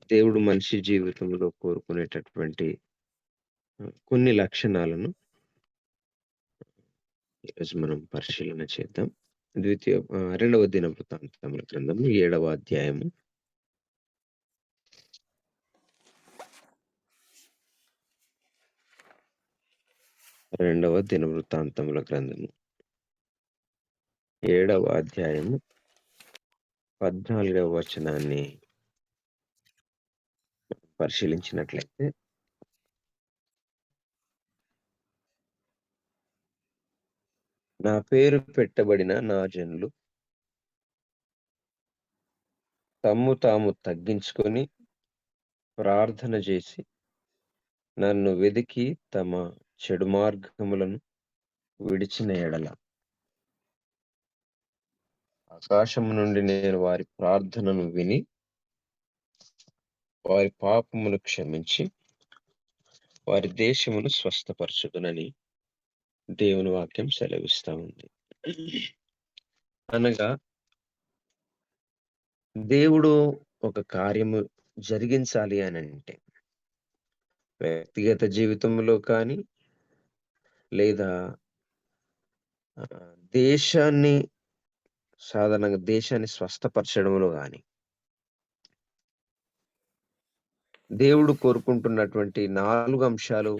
దేవుడు మనిషి జీవితంలో కోరుకునేటటువంటి కొన్ని లక్షణాలను ఈరోజు మనం పరిశీలన చేద్దాం. రెండవ దినవృత్తాంతముల గ్రంథము 7వ అధ్యాయము. రెండవ దినవృత్తాంతముల గ్రంథము 7వ అధ్యాయము 14వ వచనాన్ని పరిశీలించినట్లయితే, నా పేరు పెట్టబడిన నా జనులు తమ్ము తాము తగ్గించుకొని ప్రార్థన చేసి నన్ను వెదికి తమ చెడు మార్గములను విడిచిన ఎడల ఆకాశము నుండి నేను వారి ప్రార్థనను విని వారి పాపమును క్షమించి వారి దేశమును స్వస్థపరచుదునని దేవుని వాక్యం సెలవిస్తా ఉంది. అనగా దేవుడు ఒక కార్యము జరిగించాలి అని అంటే వ్యక్తిగత జీవితంలో కానీ లేదా దేశాన్ని సాధారణంగా దేశాన్ని స్వస్థపరచడంలో కానీ దేవుడు కోరుకుంటున్నటువంటి 4 అంశాలు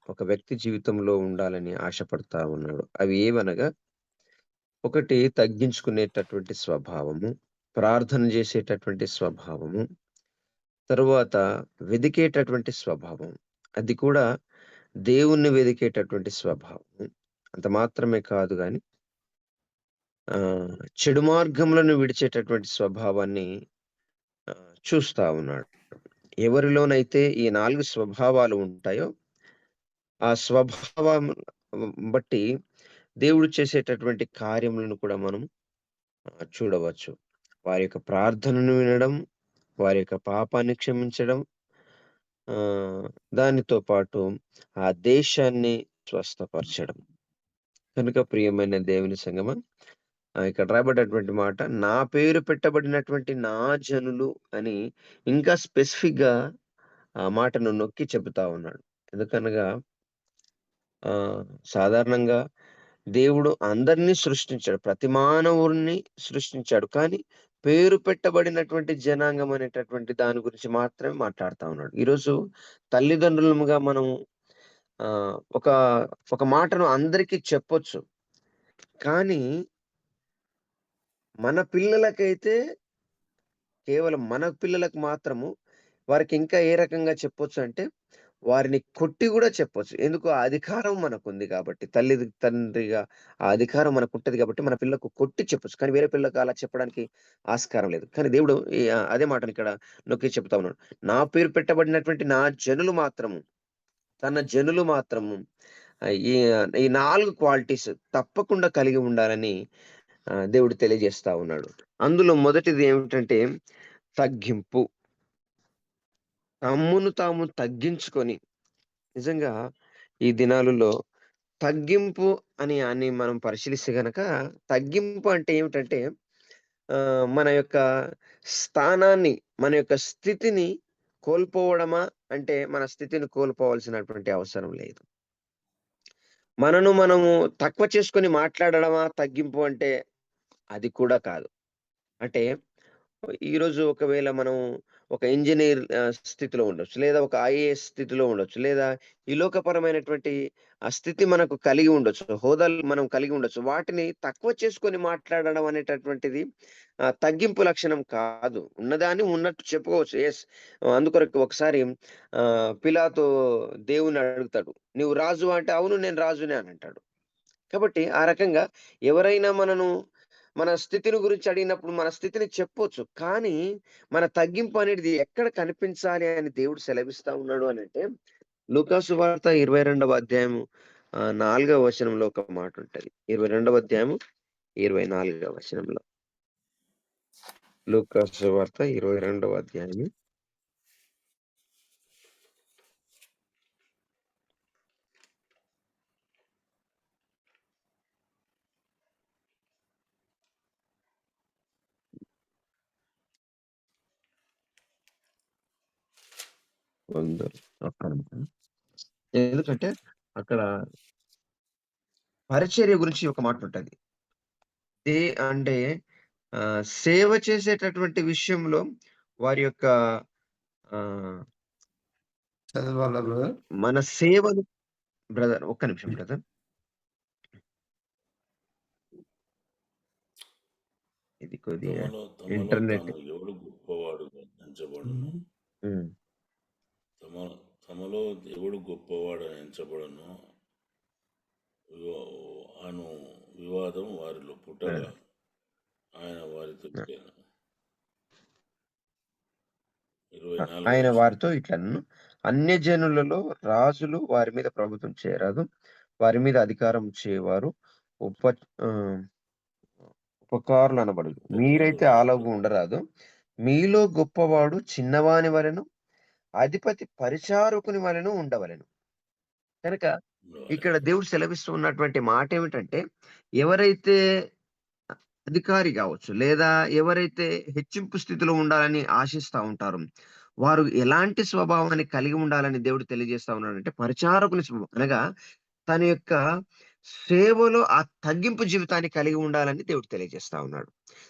ఒక వ్యక్తి జీవితంలో ఉండాలని ఆశపడతా ఉన్నాడు. అవి ఏవనగా, ఒకటి తగ్గించుకునేటటువంటి స్వభావము, ప్రార్థన చేసేటటువంటి స్వభావము, తరువాత వెదికేటటువంటి స్వభావం, అది కూడా దేవుణ్ణి వెదికేటటువంటి స్వభావము. అంత మాత్రమే కాదు గాని చెడు మార్గములను విడిచేటటువంటి స్వభావాన్ని చూస్తా ఉన్నాడు. ఎవరిలోనైతే ఈ 4 స్వభావాలు ఉంటాయో ఆ స్వభావం బట్టి దేవుడు చేసేటటువంటి కార్యములను కూడా మనం చూడవచ్చు. వారి యొక్క ప్రార్థనను వినడం, వారి యొక్క పాపాన్ని క్షమించడం, దానితో పాటు ఆ దేశాన్ని స్వస్థపరచడం. కనుక ప్రియమైన దేవుని సంగమా, ఇక్కడ రాబడ్డటువంటి మాట, నా పేరు పెట్టబడినటువంటి నా జనులు అని ఇంకా స్పెసిఫిక్ గా ఆ మాటను నొక్కి చెబుతా ఉన్నాడు. ఎందుకనగా సాధారణంగా దేవుడు అందరినీ సృష్టించాడు, ప్రతి మానవుడిని సృష్టించాడు. కానీ పేరు పెట్టబడినటువంటి జనాంగం అనేటటువంటి దాని గురించి మాత్రమే మాట్లాడుతా ఉన్నాడు. ఈరోజు తల్లిదండ్రులుగా మనం ఒక మాటను అందరికీ చెప్పొచ్చు, కానీ మన పిల్లలకైతే కేవలం మన పిల్లలకు మాత్రము వారికి ఇంకా ఏ రకంగా చెప్పొచ్చు అంటే, వారిని కొట్టి కూడా చెప్పొచ్చు. ఎందుకు? ఆ అధికారం మనకుంది కాబట్టి, తండ్రిగా ఆ అధికారం మనకుంటది కాబట్టి మన పిల్లకు కొట్టి చెప్పొచ్చు. కానీ వేరే పిల్లకు అలా చెప్పడానికి ఆస్కారం లేదు. కానీ దేవుడు అదే మాటను ఇక్కడ నొక్కి చెప్తా ఉన్నాడు. నా పేరు పెట్టబడినటువంటి నా జనులు మాత్రము, తన జనులు మాత్రము ఈ ఈ 4 క్వాలిటీస్ తప్పకుండా కలిగి ఉండాలని దేవుడు తెలియజేస్తా ఉన్నాడు. అందులో మొదటిది ఏమిటంటే తగ్గింపు. తమ్మును తాము తగ్గించుకొని, నిజంగా ఈ దినాలలో తగ్గింపు అని మనం పరిశీలిస్తే గనక, తగ్గింపు అంటే ఏమిటంటే మన యొక్క స్థానాన్ని, మన యొక్క స్థితిని కోల్పోవడమా అంటే, మన స్థితిని కోల్పోవాల్సినటువంటి అవసరం లేదు. మనను మనము తక్కువ చేసుకొని మాట్లాడడమా తగ్గింపు అంటే? అది కూడా కాదు. అంటే ఈరోజు ఒకవేళ మనం ఒక ఇంజినీర్ స్థితిలో ఉండొచ్చు, లేదా ఒక ఐఏఎస్ స్థితిలో ఉండొచ్చు, లేదా ఈ లోకపరమైనటువంటి ఆ స్థితి మనకు కలిగి ఉండొచ్చు, హోదాలు మనం కలిగి ఉండొచ్చు. వాటిని తక్కువ చేసుకొని మాట్లాడడం అనేటటువంటిది తగ్గింపు లక్షణం కాదు. ఉన్నదాన్ని ఉన్నట్టు చెప్పుకోవచ్చు. ఎస్, అందుకొరకు ఒకసారి పిలాతు దేవుని అడుగుతాడు, "నువ్వు రాజు అంటే?" "అవును, నేను రాజునే" అని అంటాడు. కాబట్టి ఆ రకంగా ఎవరైనా మన స్థితిని గురించి అడిగినప్పుడు మన స్థితిని చెప్పొచ్చు. కానీ మన తగ్గింపు అనేది ఎక్కడ కనిపించాలి అని దేవుడు సెలవిస్తా ఉన్నాడు అనంటే, లూకా సువార్త 22వ అధ్యాయము 4వ వచనంలో ఒక మాట ఉంటది. 22వ అధ్యాయము 24వ వచనంలో. లూకా సువార్త 22వ అధ్యాయము కొందరు ఒక్క నిమిషం. ఎందుకంటే అక్కడ పరిచర్య గురించి ఒక మాట ఉంటది. అంటే సేవ చేసేటటువంటి విషయంలో వారి యొక్క ఆహ్, చదవాలా బ్రదర్? మన సేవను బ్రదర్ ఒక్క నిమిషం బ్రదర్. ఇది కొద్దిగా తమలో ఇంటర్నెట్. తాను ఎవడు గొప్పవాడుగా ఎంచబడును, హ్మ్. తమలో ఎవడు గొప్పవాడు ఎంచబడును అను వివాదం వారిలో పుట్టగా బ్రదర్. ఆయన వారితో ఆ! ఇట్లెను. 24వ ఆయన వచనం. వారితో ఇట్లనెను, అన్యజనులలో రాజులు వారి మీద ప్రభుత్వం చేయరాదు. వారి మీద అధికారం చేయవారు ఉప ఆహ్, ఉపకారులనబడుదురు. మీరైతే అలాగు ఉపకారులనబడు ఉండరాదు. మీలో గొప్పవాడు చిన్నవాని వలెను, అధిపతి పరిచారకుని వలెను ఉండవలెను. కనుక ఇక్కడ ఉండవలెను. దేవుడు సెలవిస్తూ ఉన్నటువంటి మాటేమిటంటే, ఎవరైతే అధికారి గావచ్చు, లేదా ఎవరైతే హెచ్చింపు స్థితిలో ఉండాలని ఆశిస్తా ఉంటారో, వారు ఎలాంటి స్వభావాన్ని కలిగి ఉండాలని దేవుడు తెలియజేస్తా ఉన్నాడంటే, పరిచారకుని స్వభావం. అనగా తన యొక్క సేవలో ఆ తగ్గింపు జీవితాన్ని కలిగి ఉండాలని దేవుడు తెలియజేస్తా ఉన్నాడు.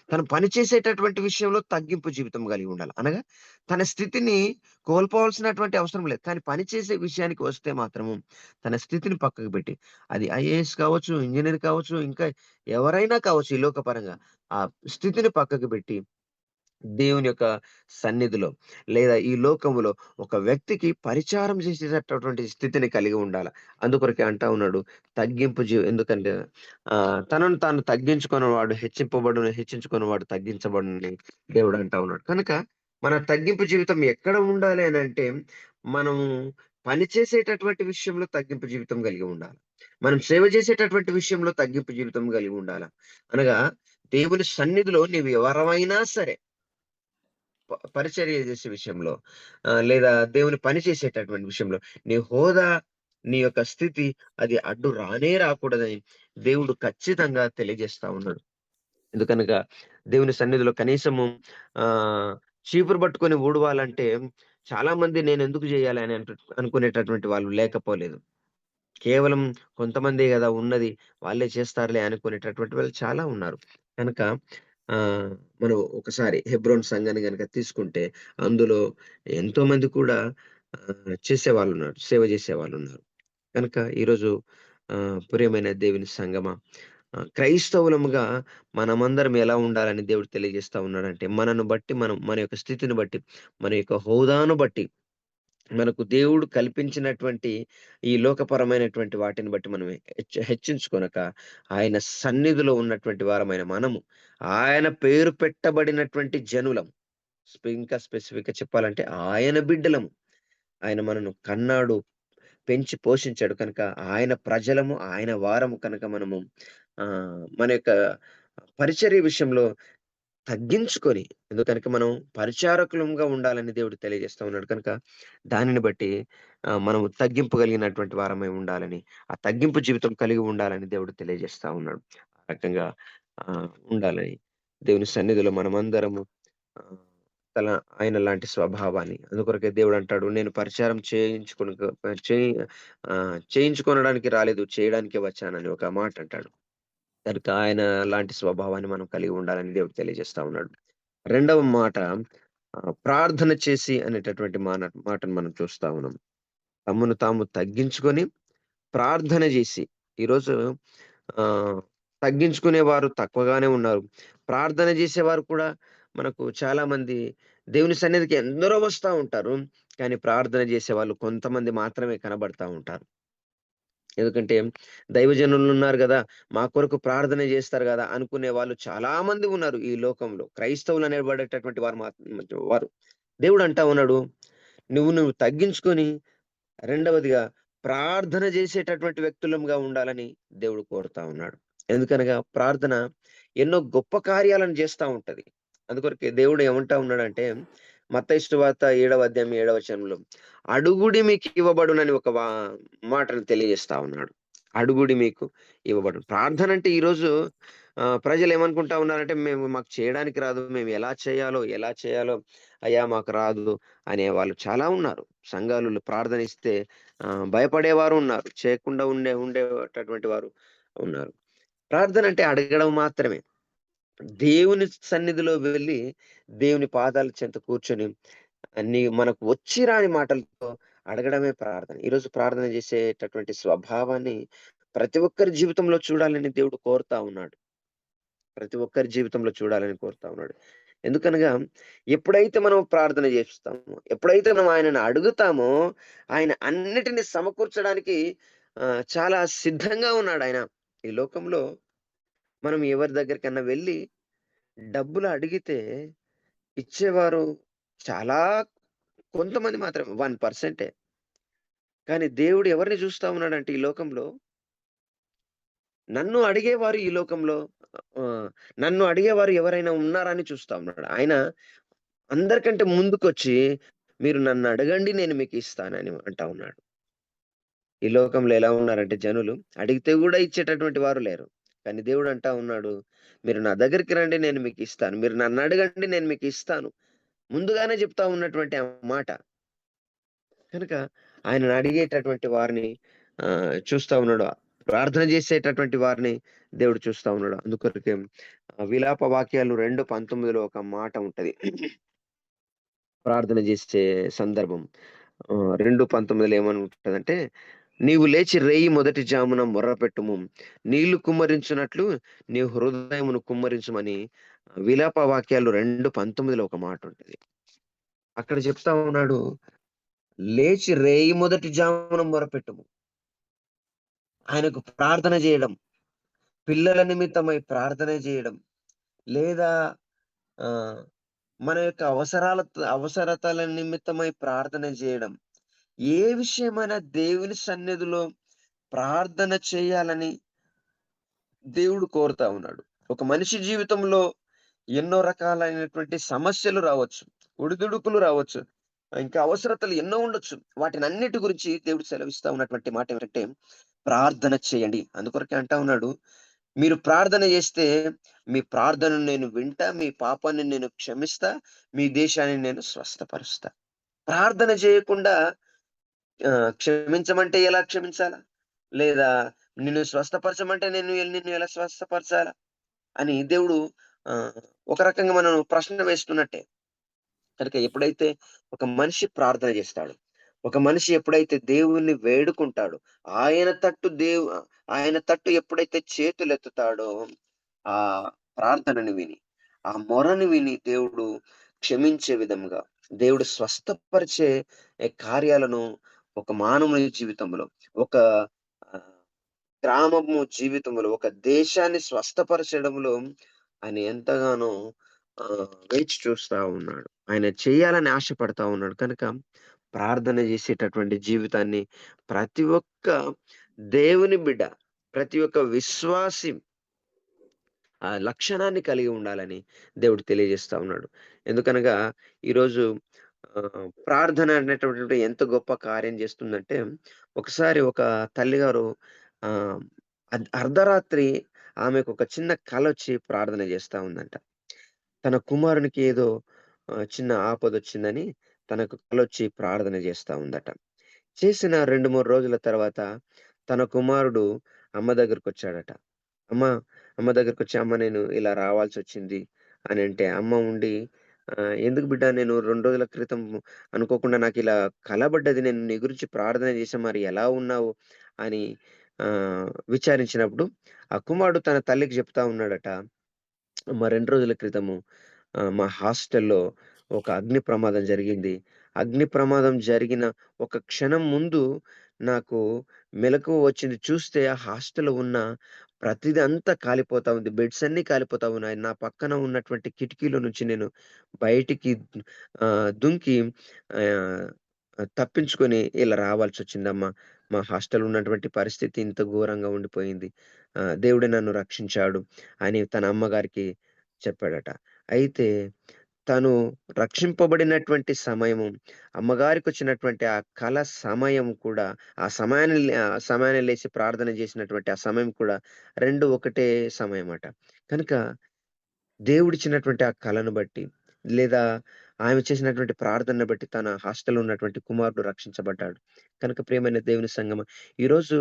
తను పని చేసేటటువంటి విషయంలో తగ్గింపు జీవితం కలిగి ఉండాలి. అనగా తన స్థితిని కోల్పోవాల్సినటువంటి అవసరం లేదు. కానీ పని చేసే విషయానికి వస్తే మాత్రము తన స్థితిని పక్కకు పెట్టి, అది ఐఏఎస్ కావచ్చు, ఇంజినీర్ కావచ్చు, ఇంకా ఎవరైనా కావచ్చు ఈ లోకపరంగా ఆ స్థితిని పక్కకు పెట్టి దేవుని యొక్క సన్నిధిలో లేదా ఈ లోకములో ఒక వ్యక్తికి పరిచారం చేసేటటువంటి స్థితిని కలిగి ఉండాల. అందుకొరకే అంటా ఉన్నాడు ఎందుకంటే తనను తాను తగ్గించుకున్నవాడు హెచ్చింపబడును, హెచ్చించుకున్నవాడు తగ్గించబడునని దేవుడు అంటా ఉన్నాడు. కనుక మన తగ్గింపు జీవితం ఎక్కడ ఉండాలి అనంటే, మనము పని చేసేటటువంటి విషయంలో తగ్గింపు జీవితం కలిగి ఉండాలి. మనం సేవ చేసేటటువంటి విషయంలో తగ్గింపు జీవితం కలిగి ఉండాల. అనగా దేవుని సన్నిధిలో నీవు ఎవరమైనా సరే పరిచర్య చేసే విషయంలో లేదా దేవుని పని చేసేటటువంటి విషయంలో నీ హోదా, నీ యొక్క స్థితి అది అడ్డు రానే రాకూడదని దేవుడు ఖచ్చితంగా తెలియజేస్తా ఉన్నాడు. ఎందుకనగా దేవుని సన్నిధిలో కనీసము చీపురు పట్టుకొని ఊడవాలంటే చాలా మంది నేనెందుకు జేయాలి అని అనుకునేటటువంటి వాళ్ళు లేకపోలేదు. కేవలం కొంతమందే గదా ఉన్నది. వాళ్ళే చేస్తారులే అనుకునేటటువంటి వాళ్ళు చాలా ఉన్నారు. కనుక ఆహ్, మనం ఒకసారి హెబ్రోన్ సంఘాన్ని గనక తీసుకుంటే, అందులో ఎంతోమంది కూడా చేసేవాళ్ళున్నారు. సేవ జేసేవాళ్ళున్నారు. కనుక ఈరోజు ప్రియమైన దేవుని సంగమా, క్రైస్తవులముగా మనమందరం ఎలా ఉండాలని దేవుడు తెలియజేస్తా ఉన్నాడంటే, మనను బట్టి మన యొక్క స్థితిని బట్టి, మన యొక్క హోదాను బట్టి మనకు దేవుడు కల్పించినటువంటి ఈ లోకపరమైనటువంటి వాటిని బట్టి మనం హెచ్చించుకొనక, ఆయన సన్నిధిలో ఉన్నటువంటి వారమైన మనము, ఆయన పేరు పెట్టబడినటువంటి జనులం. ఇంకా స్పెసిఫిక్‌గా చెప్పాలంటే ఆయన బిడ్డలము. ఆయన మనను కన్నాడు, పెంచి పోషించాడు కనుక ఆయన ప్రజలము, ఆయన వారము కనుక మనము మన యొక్క పరిచర్య విషయంలో తగ్గించుకొని ఎందుకనక మనం పరిచారకులంగా ఉండాలని దేవుడు తెలియజేస్తా ఉన్నాడు కనుక, దానిని బట్టి మనము తగ్గింపు కలిగినటువంటి వారమై ఉండాలని, ఆ తగ్గింపు జీవితం కలిగి ఉండాలని దేవుడు తెలియజేస్తా ఉన్నాడు. ఆ రకంగా ఉండాలని దేవుని సన్నిధిలో మనమందరము ఆహ్, తల ఆయన లాంటి స్వభావాన్ని అందుకొరకే దేవుడు అంటాడు, "నేను పరిచారం చేయించుకొనడానికి రాలేదు, చేయడానికే వచ్చానని" ఒక మాట అంటాడు. కనుక ఆయన లాంటి స్వభావాన్ని మనం కలిగి ఉండాలని దేవుడు తెలియజేస్తా ఉన్నాడు. రెండవ మాట ప్రార్థన చేసి అనేటటువంటి మాటను మనం చూస్తా ఉన్నాం. తమను తాము తగ్గించుకొని ప్రార్థన జేసి ఈరోజు తగ్గించుకునేవారు తక్కువగానే ఉన్నారు. ప్రార్థన జేసేవారు కూడా మనకు చాలా మంది దేవుని సన్నిధికి ఎందరో వస్తా ఉంటారు. కానీ ప్రార్థన జేసేవాళ్ళు కొంతమంది మాత్రమే కనబడతా ఉంటారు. ఎందుకంటే దైవజనులున్నారు గదా! మా కొరకు ప్రార్థన జేస్తారు గదా! అనుకునే వాళ్ళు చాలా మంది ఉన్నారు ఈ లోకంలో. క్రైస్తవులు అనబడేటటువంటి వారు. దేవుడు అంటా ఉన్నాడు, నువ్వు తగ్గించుకొని రెండవదిగా ప్రార్థన జేసేటటువంటి వ్యక్తులంగా ఉండాలని దేవుడు కోరుతా ఉన్నాడు. ఎందుకనగా ప్రార్థన ఎన్నో గొప్ప కార్యాలను జేస్తా ఉంటది. అందుకొరకే దేవుడు ఏమంటా ఉన్నాడంటే మత్తయి సువార్త 7వ అధ్యాయం 7వ వచనంలో అడుగుడి మీకు ఇవ్వబడునని ఒక మాటను తెలియజేస్తా ఉన్నాడు. అడుగుడి మీకు ఇవ్వబడును. ప్రార్థన అంటే ఈరోజు ప్రజలేమనుకుంటా ఉన్నారంటే, మాకు చేయడానికి రాదు. మేము ఎలా చేయాలో అయ్యా మాకు రాదు అనే వాళ్ళు చాలా ఉన్నారు. సంఘాలలో ప్రార్థన ఇస్తే భయపడేవారు ఉన్నారు. చేయకుండా ఉండేటటువంటి వారు ఉన్నారు. ప్రార్థన అంటే అడగడం మాత్రమే. దేవుని సన్నిధిలో వెళ్లి, దేవుని పాదాల చెంత కూర్చొని మనకు వచ్చి రాని మాటలతో అడగడమే ప్రార్థన. ఈరోజు ప్రార్థన చేసేటటువంటి స్వభావాన్ని ప్రతి ఒక్కరి జీవితంలో చూడాలని దేవుడు కోరుతా ఉన్నాడు. ప్రతి ఒక్కరి జీవితంలో చూడాలని కోరుతా ఉన్నాడు. ఎందుకనగా ఎప్పుడైతే మనం ప్రార్థన చేస్తామో, ఎప్పుడైతే మనం ఆయనను అడుగుతామో, ఆయన అన్నిటిని సమకూర్చడానికి చాలా సిద్ధంగా ఉన్నాడాయన. ఈ లోకంలో మనం ఎవరి దగ్గరికన్నా వెళ్లి డబ్బులు అడిగితే ఇచ్చేవారు చాలా కొంతమంది మాత్రమే 1%. కానీ దేవుడు ఎవరిని చూస్తా ఉన్నాడంటే ఈ లోకంలో, నన్ను అడిగేవారు ఈ లోకంలో నన్ను అడిగేవారు ఎవరైనా ఉన్నారా అని చూస్తా ఉన్నాడు. ఆయన అందరికంటే ముందుకొచ్చి, మీరు నన్ను అడగండి నేను మీకు ఇస్తానని అంటా ఉన్నాడు. ఈ లోకంలో ఎలా ఉన్నారంటే జనులు అడిగితే గూడా ఇచ్చేటటువంటి వారు లేరు. కానీ దేవుడు అంటా ఉన్నాడు, మీరు నా దగ్గరికి రండి నేను మీకు ఇస్తాను. మీరు నన్ను అడగండి నేను మీకు ఇస్తాను. ముందుగానే చెప్తా ఉన్నటువంటి ఆ మాట. కనుక ఆయనను అడిగేటటువంటి వారిని చూస్తా ఉన్నాడు. ప్రార్థన చేసేటటువంటి వారిని దేవుడు చూస్తా ఉన్నాడు. అందుకొరకే విలాప వాక్యాలు 2:19లో ఒక మాట ఉంటది. ప్రార్థన చేసే సందర్భం 2:19లో ఏమని ఉంటదంటే, నీవు లేచి రేయి మొదటి జామున మొర్రపెట్టుము, నీళ్లు కుమ్మరించున్నట్లు నీ హృదయమును కుమ్మరించుమని విలాప వాక్యాలు 2:19లో ఒక మాట ఉంటది. అక్కడ చెప్తా ఉన్నాడు, లేచి రేయి మొదటి జామున మొరపెట్టుము. ఆయనకు ప్రార్థన చేయడం, పిల్లల నిమిత్తమై ప్రార్థన చేయడం, లేదా మన యొక్క అవసరతల నిమిత్తమై ప్రార్థన చేయడం. ఏ విషయమైనా దేవుని సన్నిధిలో ప్రార్థన చేయాలని దేవుడు కోరుతా ఉన్నాడు. ఒక మనిషి జీవితంలో ఎన్నో రకాలైనటువంటి సమస్యలు రావచ్చు, ఒడిదుడుకులు రావచ్చు, ఇంకా అవసరతలు ఎన్నో ఉండొచ్చు. వాటినన్నిటి గురించి దేవుడు సెలవిస్తా ఉన్నటువంటి మాట ఏమిటంటే, ప్రార్థన చేయండి. అందుకొరకే అంటా ఉన్నాడు, మీరు ప్రార్థన చేస్తే మీ ప్రార్థనను నేను వింటా, మీ పాపాన్ని నేను క్షమిస్తా, మీ దేశాన్ని నేను స్వస్థపరుస్తా. ప్రార్థన చేయకుండా క్షమించమంటే ఎలా క్షమించాలా? లేదా నిన్ను స్వస్థపరచమంటే నిన్ను ఎలా స్వస్థపరచాలా? అని దేవుడు ఒక రకంగా మనం ప్రశ్న వేస్తున్నట్టే. కనుక ఎప్పుడైతే ఒక మనిషి ప్రార్థన చేస్తాడు, ఒక మనిషి ఎప్పుడైతే దేవుణ్ణి వేడుకుంటాడో, ఆయన తట్టు ఎప్పుడైతే చేతులెత్తుతాడో, ఆ ప్రార్థనని విని, ఆ మొరని విని దేవుడు క్షమించే విధంగా, దేవుడు స్వస్థపరిచే కార్యాలను ఒక మానవుని జీవితంలో, ఒక గ్రామము జీవితంలో, ఒక దేశాన్ని స్వస్థపరచడంలో ఆయన ఎంతగానో వేచి చూస్తా ఉన్నాడు. ఆయన చేయాలని ఆశపడతా ఉన్నాడు. కనుక ప్రార్థన చేసేటటువంటి జీవితాన్ని ప్రతి ఒక్క దేవుని బిడ్డ, ప్రతి ఒక్క విశ్వాసి ఆ లక్షణాన్ని కలిగి ఉండాలని దేవుడు తెలియజేస్తా ఉన్నాడు. ఎందుకనగా ఈరోజు ప్రార్థన అనేటటువంటి ఎంత గొప్ప కార్యం చేస్తుందంటే, ఒకసారి ఒక తల్లిగారు ఆహ్, అర్ధరాత్రి ఆమెకు ఒక చిన్న కలొచ్చి ప్రార్థన చేస్తా ఉందంట. తన కుమారునికి ఏదో చిన్న ఆపదొచ్చిందని తనకు కలొచ్చి ప్రార్థన చేస్తా ఉందట. చేసిన 2, 3 రోజుల తర్వాత తన కుమారుడు అమ్మ దగ్గరకొచ్చాడట. అమ్మ, అమ్మ దగ్గరకొచ్చి, "అమ్మ నేను ఇలా రావాల్సొచ్చింది" అనంటే, అమ్మ ఉండి "ఎందుకు బిడ్డ, నేను 2 రోజుల క్రితం అనుకోకుండా నాకిలా కలబడ్డది. నేను నీ గురించి ప్రార్థన చేశా. మరి ఎలా ఉన్నావు?" అని విచారించినప్పుడు ఆ కుమారుడు తన తల్లికి చెప్తా ఉన్నాడట. "అమ్మ 2 రోజుల క్రితము మా హాస్టల్‌లో ఒక అగ్ని ప్రమాదం జరిగింది. అగ్ని ప్రమాదం జరిగిన ఒక క్షణం ముందు నాకు మెలకువ వచ్చింది. చూస్తే ఆ హాస్టల్‌లో ఉన్న ప్రతిది అంతా కాలిపోతా ఉంది. బెడ్స్ అన్నీ కాలిపోతా ఉన్నాయి. నా పక్కన ఉన్నటువంటి కిటికీలో నుంచి నేను బయటికి దుంకి ఆహ్, తప్పించుకొని ఇలా రావాల్సొచ్చిందమ్మా. మా హాస్టల్ ఉన్నటువంటి పరిస్థితి ఇంత ఘోరంగా ఉండిపోయింది. దేవుడే నన్ను రక్షించాడు" అని తన అమ్మగారికి చెప్పాడట. అయితే తను రక్షింపబడినటువంటి సమయము, అమ్మగారికొచ్చినటువంటి ఆ కల సమయం కూడా, ఆ సమయాన్ని లేసి ప్రార్థన చేసినటువంటి ఆ సమయం కూడా 2 ఒకటే సమయమట. కనుక దేవుడిచ్చినటువంటి ఆ కళను బట్టి, లేదా ఆమె చేసినటువంటి ప్రార్థనను బట్టి తన హాస్టల్‌లో ఉన్నటువంటి కుమారుడు రక్షించబడ్డాడు. కనుక ప్రియమైన దేవుని సంగమా, ఈరోజు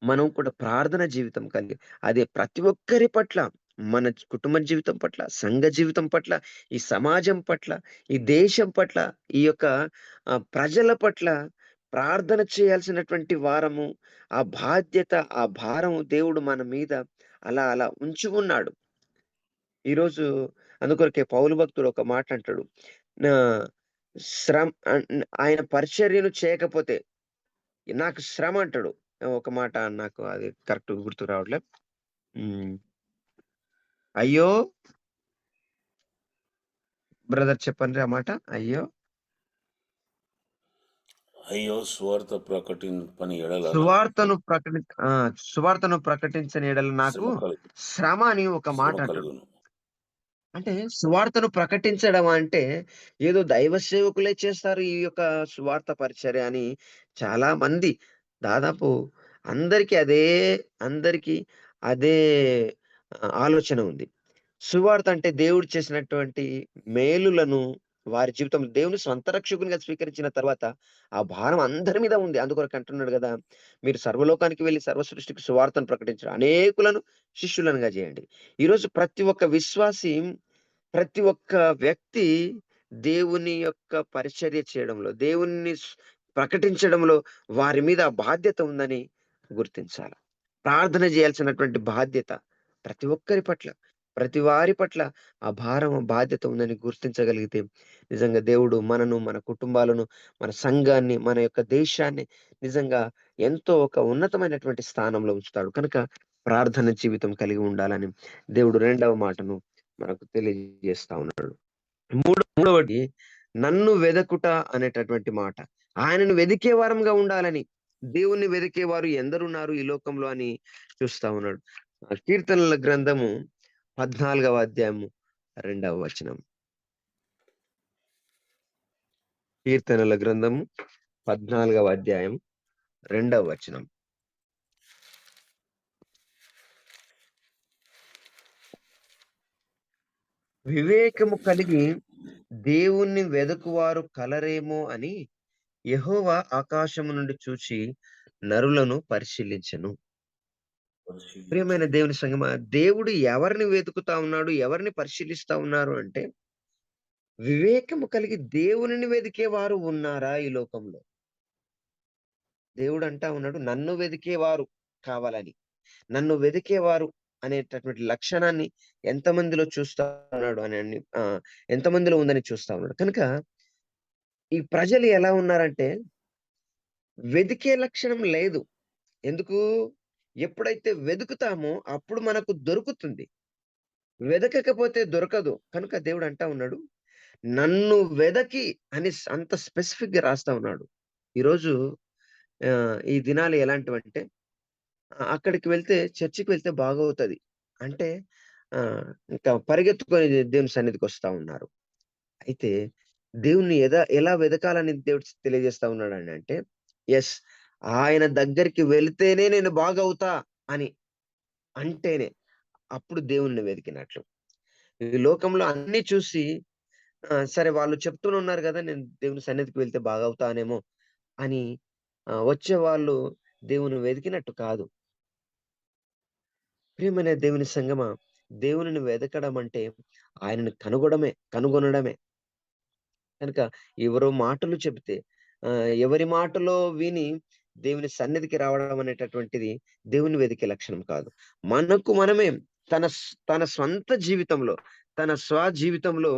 మనం కూడా ప్రార్థన జీవితం కలిగి, అదే ప్రతి ఒక్కరి పట్ల, మన కుటుంబ జీవితం పట్ల, సంఘ జీవితం పట్ల, ఈ సమాజం పట్ల, ఈ దేశం పట్ల, ఈ యొక్క ప్రజల పట్ల ప్రార్థన చేయాల్సినటువంటి వారము. ఆ బాధ్యత, ఆ భారము దేవుడు మన మీద అలా అలా ఉంచి ఉన్నాడు. ఈరోజు అందుకొరకే పౌలు భక్తుడు ఒక మాట అంటాడు. నా ఆయన పరిచర్యను చేయకపోతే నాకు శ్రమ అంటాడు. ఒక మాట నాకు అది కరెక్ట్ గుర్తుకు రావట్లే. హ్మ్. అయ్యో! బ్రదర్ చెప్పండి ఆ మాట. అయ్యో! అయ్యో సువార్త ప్రకటింపని ఎడల సువార్తను ప్రకటి ఆ! సువార్తను ప్రకటించని యెడల నాకు శ్రమ కలుగు శ్రమ అని ఒక మాట శ్రమ అంటాడు. కలుగును. అంటే సువార్తను ప్రకటించడం అంటే ఏదో దైవ సేవకులే చేస్తారు ఈ యొక్క సువార్త పరిచర్య అని చాలా మంది, దాదాపు అందరికీ అదే అందరికీ అదే ఆలోచన ఉంది. సువార్త అంటే దేవుడు చేసినటువంటి మేలులను వారి జీవితంలో దేవుని స్వంత రక్షకునిగా స్వీకరించిన తర్వాత ఆ భారం అందరి మీద ఉంది. అందుకొరకు అంటున్నాడు గదా! మీరు సర్వలోకానికి వెళ్లి సర్వ సృష్టికి సువార్తను ప్రకటించండి. అనేకులను శిష్యులనుగా చేయండి. ఈరోజు ప్రతి ఒక్క విశ్వాసి, ప్రతి ఒక్క వ్యక్తి దేవుని యొక్క పరిచర్య చేయడంలో, దేవుణ్ణి ప్రకటించడంలో వారి మీద ఆ బాధ్యత ఉందని గుర్తించాల. ప్రార్థన చేయాల్సినటువంటి బాధ్యత ప్రతి ఒక్కరి పట్ల, ప్రతి వారి పట్ల ఆ భారం, ఆ బాధ్యత ఉందని గుర్తించగలిగితే నిజంగా దేవుడు మనను, మన కుటుంబాలను, మన సంఘాన్ని, మన యొక్క దేశాన్ని నిజంగా ఎంతో ఒక ఉన్నతమైనటువంటి స్థానంలో ఉంచుతాడు. కనుక ప్రార్థన జీవితం కలిగి ఉండాలని దేవుడు రెండవ మాటను మనకు తెలియజేస్తా ఉన్నాడు. మూడవది నన్ను వెదకుట అనేటటువంటి మాట. ఆయనను వెదికే వారంగా ఉండాలని. దేవుణ్ణి వెదికేవారు ఎందరున్నారు ఈ లోకంలో అని చూస్తా ఉన్నాడు. కీర్తనల గ్రంథము 14వ అధ్యాయము 2వ వచనం. కీర్తనల గ్రంథము 14వ అధ్యాయం 2వ వచనం. వివేకము కలిగి దేవుణ్ణి వెదకువారు కలరేమో అని యెహోవా ఆకాశము నుండి చూచి నరులను పరిశీలించెను. పరిశీలించు. ప్రియమైన దేవుని సంగమా, దేవుడు ఎవరిని వెతుకుతా ఉన్నాడు, ఎవరిని పరిశీలిస్తా ఉన్నారు అంటే, వివేకము కలిగి దేవునిని వెదికేవారు ఉన్నారా ఈ లోకంలో? దేవుడు అంటా ఉన్నాడు, నన్ను వెదికేవారు కావాలని. నన్ను వెదికేవారు అనేటటువంటి లక్షణాన్ని ఎంతమందిలో చూస్తా ఉన్నాడు అని ఎంతమందిలో ఉందని చూస్తా ఉన్నాడు. కనుక ఈ ప్రజలు ఎలా ఉన్నారంటే, వెదికే లక్షణం లేదు. ఎందుకు? ఎప్పుడైతే వెదుకుతామో అప్పుడు మనకు దొరుకుతుంది. వెదకకపోతే దొరకదు. కనుక దేవుడు అంటా ఉన్నాడు, నన్ను వెదకి అని అంత స్పెసిఫిక్‌గా రాస్తా ఉన్నాడు. ఈరోజు ఈ దినాలు ఎలాంటివంటే, అక్కడికి వెళ్తే చర్చికి వెళ్తే బాగవుతది. అంటే ఇంకా పరిగెత్తుకొని దేవుని సన్నిధికొస్తా ఉన్నారు. అయితే దేవుణ్ణి ఎలా వెదకాలని దేవుడు తెలియజేస్తా ఉన్నాడని అంటే, యెస్, ఆయన దగ్గరికి వెళితేనే నేను బాగవుతా అని అంటేనే అప్పుడు దేవుణ్ణి వెతికినట్లు. ఈ లోకంలో అన్నీ చూసి సరే వాళ్ళు చెప్తూనే ఉన్నారు గదా! నేను దేవుని సన్నిధికి వెళ్తే బాగవుతానేమో అని వచ్చేవాళ్ళు దేవుని వెతికినట్టు కాదు. ప్రియమైన దేవుని సంగమా, దేవునిని వెదకడం అంటే ఆయనను కనుగొనడమే. కనుక ఎవరో మాటలు చెబితే ఎవరి మాటలో విని దేవుని సన్నిధికి రావడం అనేటటువంటిది దేవుని వెదికే లక్షణం కాదు. మనకు మనమే తన స్వంత జీవితంలో, తన జీవితంలో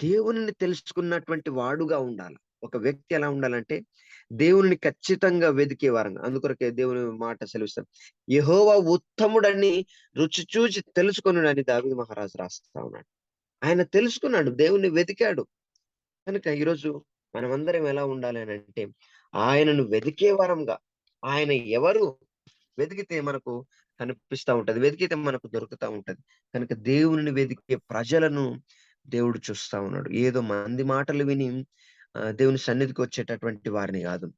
దేవునిని తెలుసుకున్నటువంటి వాడుగా ఉండాలి. ఒక వ్యక్తి ఎలా ఉండాలంటే దేవునిని ఖచ్చితంగా వెదికే వారంగా. అందుకొరకే దేవుని మాట సెలవిస్తాం. యెహోవా ఉత్తముడని రుచి చూచి తెలుసుకొనుడని దావీదు మహారాజు రాస్తా ఉన్నాడు. ఆయన తెలుసుకున్నాడు. దేవుణ్ణి వెతికాడు. కనుక ఈరోజు మనమందరం ఎలా ఉండాలి అనంటే, ఆయనను వెదికే వారంగా, ఆయన ఎవరు వెతికితే మనకు కనిపిస్తా ఉంటది. వెతికితే మనకు దొరుకుతా ఉంటది. కనుక దేవునిని వెదికే ప్రజలను దేవుడు చూస్తా ఉన్నాడు. ఏదో మంది మాటలు విని దేవుని సన్నిధికొచ్చేటటువంటి వారిని గాదు.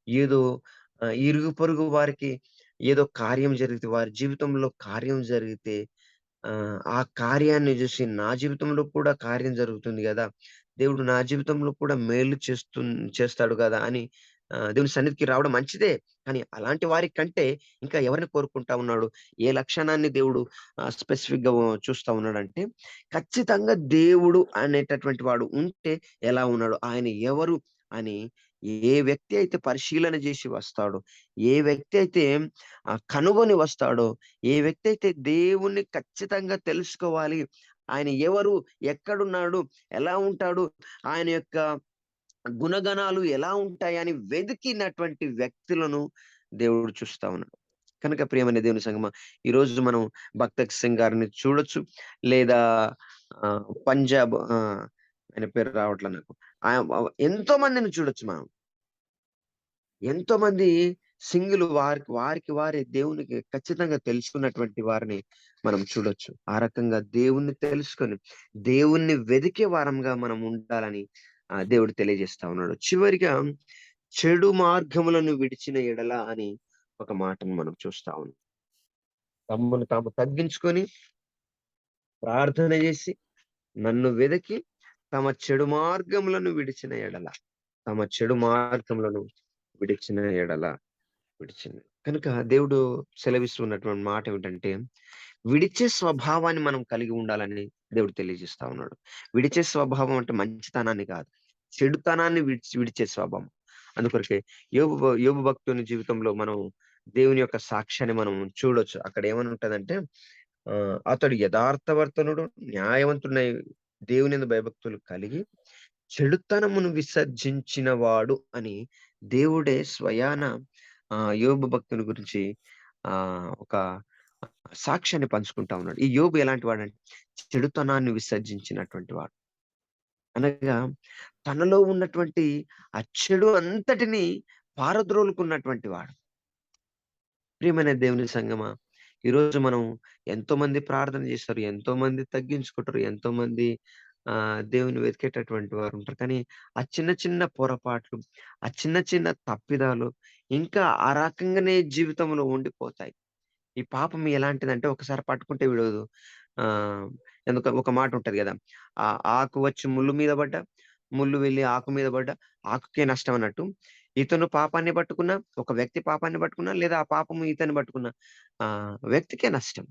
ఏదో ఇరుగు పొరుగు వారికి ఏదో కార్యం జరిగితే, వారి జీవితంలో కార్యం జరిగితే ఆ కార్యాన్ని చూసి నా జీవితంలో కూడా కార్యం జరుగుతుంది గదా! దేవుడు నా జీవితంలో కూడా మేలు చేస్తాడు గదా! అని దేవుని సన్నిధికి రావడం మంచిదే. కానీ అలాంటి వారి కంటే ఇంకా ఎవరిని కోరుకుంటా ఉన్నాడు? ఏ లక్షణాన్ని దేవుడు స్పెసిఫిక్‌గా చూస్తా ఉన్నాడంటే, ఖచ్చితంగా దేవుడు అనేటటువంటి వాడు ఉంటే ఎలా ఉన్నాడు? ఆయన ఎవరు? అని ఏ వ్యక్తి అయితే పరిశీలన జేసి వస్తాడో, ఏ వ్యక్తి అయితే కనుగొని వస్తాడో, ఏ వ్యక్తి అయితే దేవుణ్ణి ఖచ్చితంగా తెలుసుకోవాలి. ఆయన ఎవరు? ఎక్కడున్నాడు? ఎలా ఉంటాడు? ఆయన యొక్క గుణగణాలు ఎలా ఉంటాయని వెదికినటువంటి వ్యక్తులను దేవుడు చూస్తా ఉన్నాడు. కనుక ప్రియమైన దేవుని సంగమా, ఈరోజు మనం భక్తక్ సింగ్ గారిని చూడొచ్చు. లేదా పంజాబ్ ఆయన పేరు రావట్లే నాకు. ఎంతో మందిని చూడొచ్చు మనం. ఎంతో మంది సింగులు వారికి వారే దేవునికి ఖచ్చితంగా తెలుసుకున్నటువంటి వారిని మనం చూడొచ్చు. ఆ రకంగా దేవుణ్ణి తెలుసుకొని, దేవుణ్ణి వెదికే వారంగా మనం ఉండాలని దేవుడు తెలియజేస్తా ఉన్నాడు. చివరిగా చెడు మార్గములను విడిచిన ఎడల అని ఒక మాటను మనం చూస్తా ఉన్నాం. తమ్మును తాము తగ్గించుకొని ప్రార్థన చేసి నన్ను వెదకి తమ చెడు మార్గములను విడిచిన ఎడల, తమ చెడు మార్గములను విడిచిన ఎడల విడిచింది. కనుక దేవుడు సెలవిస్తున్నటువంటి మాట ఏమిటంటే, విడిచే స్వభావాన్ని మనం కలిగి ఉండాలని దేవుడు తెలియజేస్తా ఉన్నాడు. విడిచే స్వభావం అంటే మంచితనాన్ని కాదు, చెడుతనాన్ని విడిచే స్వభావం. అందుకొరకే యోబు భక్తుని జీవితంలో మనం దేవుని యొక్క సాక్ష్యాన్ని మనం చూడొచ్చు. అక్కడ ఏమని ఉంటదంటే, అతడు యథార్థవర్తనుడు, న్యాయవంతుడై దేవుని యందు భయభక్తులు కలిగి చెడుతనమును విసర్జించిన వాడు అని దేవుడే స్వయాన యోబు భక్తుని గురించి ఒక సాక్ష్యాన్ని పంచుకుంటా ఉన్నాడు. ఈ యోబు ఎలాంటి వాడంటే చెడుతనాన్ని విసర్జించినటువంటి వాడు. అనగా తనలో ఉన్నటువంటి ఆ చెడు అంతటిని పారద్రోలుకున్నటువంటి వాడు. ప్రియమైన దేవుని సంగమా, ఈరోజు మనం ఎంతో మంది ప్రార్థన చేస్తారు, ఎంతో మంది తగ్గించుకుంటారు, ఎంతో మంది దేవుని వెతికేటటువంటి వారు ఉంటారు. కానీ ఆ చిన్న చిన్న పొరపాట్లు, ఆ చిన్న చిన్న తప్పిదాలు ఇంకా ఆ రకంగానే జీవితంలో ఉండిపోతాయి. ఈ పాపం ఎలాంటిదంటే ఒకసారి పట్టుకుంటే విడవదు. ఆహ్, ఎందుకు ఒక మాట ఉంటది గదా! ఆకు వచ్చి ముల్లు మీద పడ్డా, ముల్లు వెళ్లి ఆకు మీద పడ్డా, ఆకుకే నష్టం అన్నట్టు. ఇతను పాపాన్ని పట్టుకున్నా, ఒక వ్యక్తి పాపాన్ని పట్టుకున్నా, లేదా ఆ పాపము ఇతన్ని పట్టుకున్నా వ్యక్తికే నష్టం.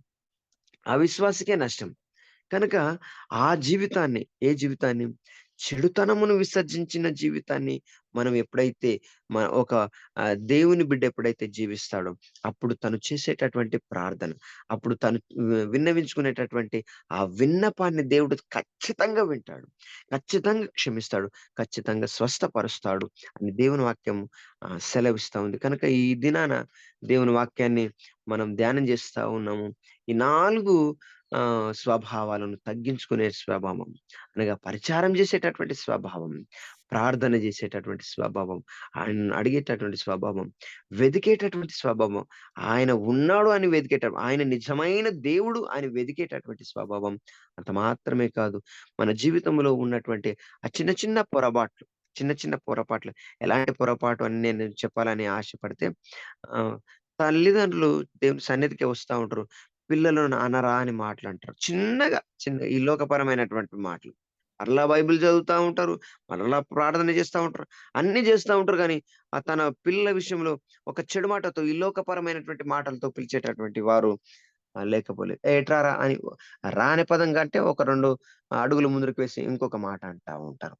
అవిశ్వాసికే నష్టం. కనుక ఏ జీవితాన్ని చెడుతనమును విసర్జించిన జీవితాన్ని మనం ఎప్పుడైతే ఒక దేవుని బిడ్డ ఎప్పుడైతే జీవిస్తాడో, అప్పుడు తను చేసేటటువంటి ప్రార్థన, అప్పుడు తను విన్నవించుకునేటటువంటి ఆ విన్నపాన్ని దేవుడు ఖచ్చితంగా వింటాడు, ఖచ్చితంగా క్షమిస్తాడు, ఖచ్చితంగా స్వస్థపరుస్తాడు అని దేవుని వాక్యం సెలవిస్తా ఉంది. కనుక ఈ దినాన దేవుని వాక్యాన్ని మనం ధ్యానం చేస్తా ఉన్నాము. ఈ 4 స్వభావాలను తగ్గించుకునే స్వభావం, అనగా పరిచారం చేసేటటువంటి స్వభావం, ప్రార్థన చేసేటటువంటి స్వభావం, ఆయనను అడిగేటటువంటి స్వభావం, వెదికేటటువంటి స్వభావం, ఆయన ఉన్నాడు అని ఆయన నిజమైన దేవుడు అని వెదికేటటువంటి స్వభావం. అంత మాత్రమే కాదు, మన జీవితంలో ఉన్నటువంటి ఆ చిన్న చిన్న పొరపాట్లు, చిన్న చిన్న పొరపాట్లు, ఎలాంటి పొరపాటు అని నేను చెప్పాలని ఆశపడితే, తల్లిదండ్రులు దేవుని సన్నిధికి వస్తా ఉంటారు. పిల్లలు నాన్నరా అని మాటలంటారు. చిన్న ఈ లోకపరమైనటువంటి మాటలు. మరలా బైబిల్ చదువుతా ఉంటారు. మరలా ప్రార్థన చేస్తా ఉంటారు. అన్నీ చేస్తా ఉంటారు గానీ, తన పిల్లల విషయంలో ఒక చెడు మాటతో, ఈ లోకపరమైనటువంటి మాటలతో పిలిచేటటువంటి వారు ఎట్రారా అని అనే పదం కంటే ఒక 2 అడుగులు ముందుకు వేసి ఇంకొక మాట అంటా ఉంటారు.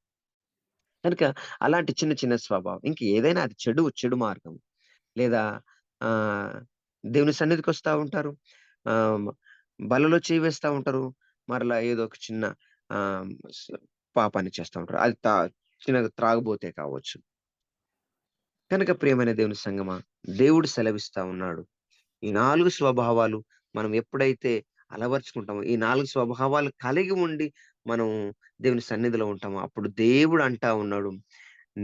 కనుక అలాంటి చిన్న చిన్న స్వభావం. ఇంక ఏదైనా అది చెడు మార్గం. లేదా ఆహ్, దేవుని సన్నిధికొస్తా ఉంటారు. ఆహ్, బలలో చేయి వేస్తా ఉంటారు. మరలా ఏదో ఒక చిన్న ఆహ్, స్ పాపాన్ని చేస్తా ఉంటారు. అది చిన్నగా త్రాగుబోతే కావచ్చు. కనుక ప్రియమైన దేవుని సంగమా, దేవుడు సెలవిస్తా ఉన్నాడు. ఈ 4 స్వభావాలు మనం ఎప్పుడైతే అలవరుచుకుంటామో, ఈ 4 స్వభావాలు కలిగి ఉండి మనం దేవుని సన్నిధిలో ఉంటామో, అప్పుడు దేవుడు అంటా ఉన్నాడు,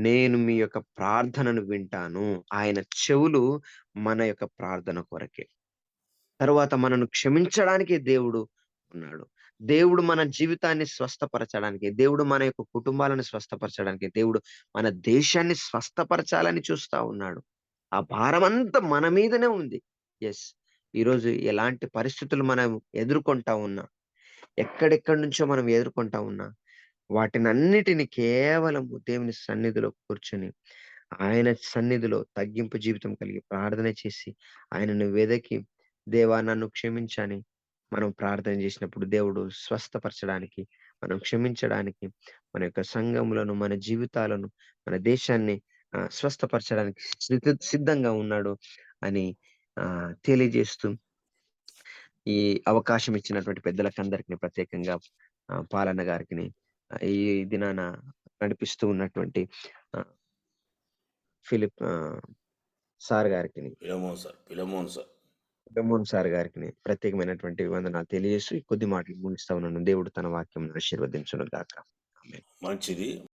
నేను మీ యొక్క ప్రార్థనను వింటాను. ఆయన చెవులు మన యొక్క ప్రార్థన కొరకే. తరువాత మనను క్షమించడానికి దేవుడు ఉన్నాడు. దేవుడు మన జీవితాన్ని స్వస్థపరచడానికి, దేవుడు మన యొక్క కుటుంబాలను స్వస్థపరచడానికి, దేవుడు మన దేశాన్ని స్వస్థపరచాలని చూస్తా ఉన్నాడు. ఆ భారమంతా మన మీదనే ఉంది. యెస్. ఈరోజు ఎలాంటి పరిస్థితులు మనం ఎదుర్కొంటా ఉన్నా, ఎక్కడెక్కడి నుంచో మనం ఎదుర్కొంటా ఉన్నా, వాటినన్నిటిని కేవలము దేవుని సన్నిధిలో కూర్చొని, ఆయన సన్నిధిలో తగ్గింపు జీవితం కలిగి ప్రార్థన చేసి, ఆయనను వెదకి, దేవా నన్ను క్షమించని మనం ప్రార్థన చేసినప్పుడు దేవుడు స్వస్థపరచడానికి, మనం క్షమించడానికి, మన యొక్క సంఘములను, మన జీవితాలను, మన దేశాన్ని స్వస్థపరచడానికి సిద్ధంగా ఉన్నాడు అని తెలియజేస్తూ, ఈ అవకాశం ఇచ్చినటువంటి పెద్దలకందరికీ ప్రత్యేకంగా పాలన్న గారికిని, ఈ దినాన నడిపిస్తూ ఉన్నటువంటి ఫిలిప్ సార్ గారికిని, పిలమోన్ సార్ బెమోన్ సార్ గారికిని ప్రత్యేకమైనటువంటి వందనాలు తెలియజేస్తూ ఈ కొద్ది మాటలు ముగిస్తా ఉన్నాను. దేవుడు తన వాక్యం ఆశీర్వదించును గాక. ఆమేన్. మంచిది.